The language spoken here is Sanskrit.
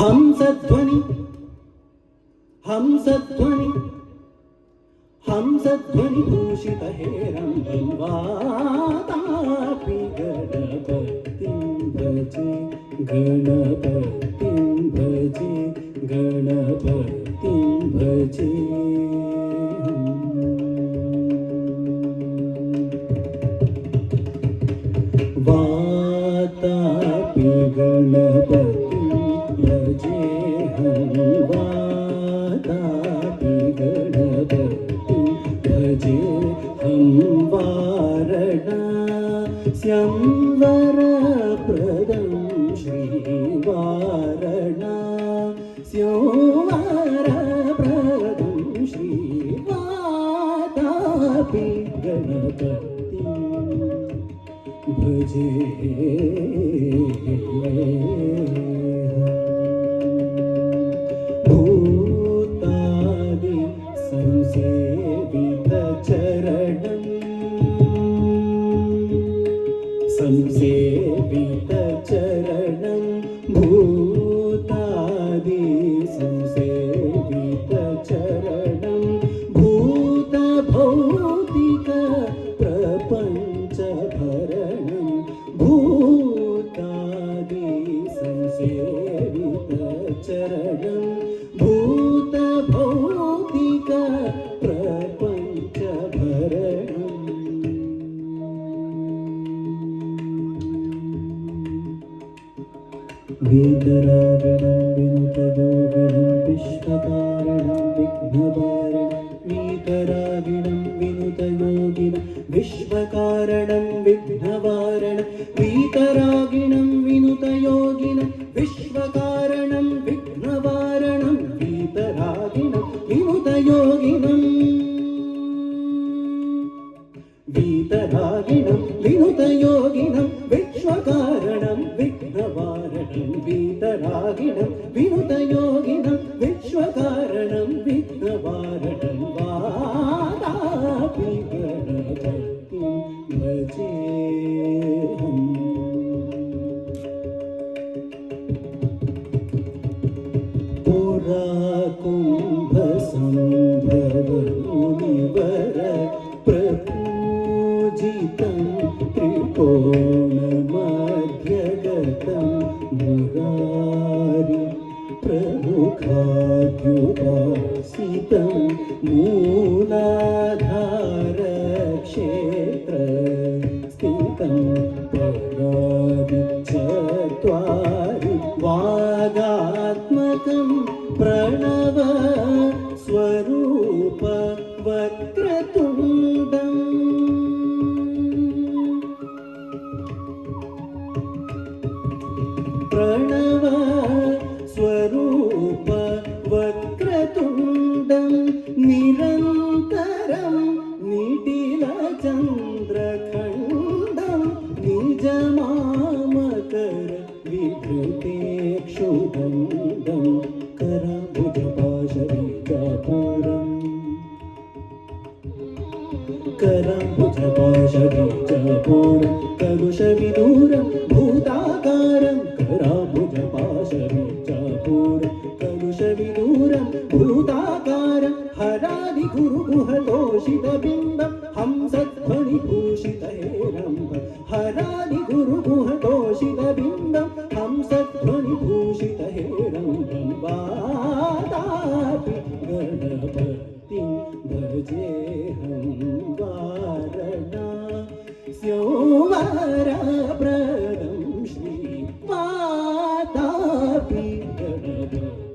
हंसध्वनि हंसध्वनि हंसध्वनि भूषित हेरम्बं वातापि गणपतिं भजे गणपतिं भजे गणपतिं भजे वातापि गणपतिं भजेऽहं वातापि गणपतिं भजेऽहं वारणास्यं वरप्रदं श्रीवारणास्यो वरप्रदं श्रीवातापि गणपतिं भजे भूतादि संसेवित चरणं संसेवित चरणं भूतादि संसेवित चरणं भूत भौतिक प्रपंच भरणं भूतादि संसेवित चरणं भूत भौतिक प्रपंच भरणं वीतरागिणं विनुतयोगिनं विश्वकारणं विघ्नवारणं वीतरागिणं विनुतयोगिनं विश्वकारणं विघ्नवारणं वीतरागिणं विनुतयोगिनं विश्वकारणं विघ्नवारणं वीतरागिणं विनुतयोगिनं वीतरागिणं विनुतयोगिनं विश्वकारणं विघ्नवारणं वीतरागिणं विनुतयोगिनं विश्वकारणं विघ्नवारणं वातापि गणपतिं भजेऽहम् पुरा कुम्भसम्भव मुनिवर प्रपूजितं त्रिकोणमध्यगतं मुरारि प्रमुखाद्युपासितं मूलाधारक्षेत्र स्थितं परादिचत्वारि वागात्मकं प्रणव स्वरूप वक्रतुण्डं प्रणव स्वरूप वक्रतुण्डं निरन्तरं निटिलचन्द्रखण्डं निजमामकर विधृतेक्षुदण्डं कराम्बुजपाशबीजापुरम् कराम्बुजपाशबीजापुरं कलुषविदूरं भूताकारं कराम्बुजपाशबीजापुरं कलुषविदूरं भूताकारं हरादिगुरुगुहतोषितबिम्बं हंसध्वनिभूषितहेरम्बं हरादिगुरुगुहतोषितबिम्बं हंसध्वनिभूषितहेरम्बं वातापि गणपतिं भजेऽहं वारणास्यो वरप्रदं श्रीवातापि गणपतिं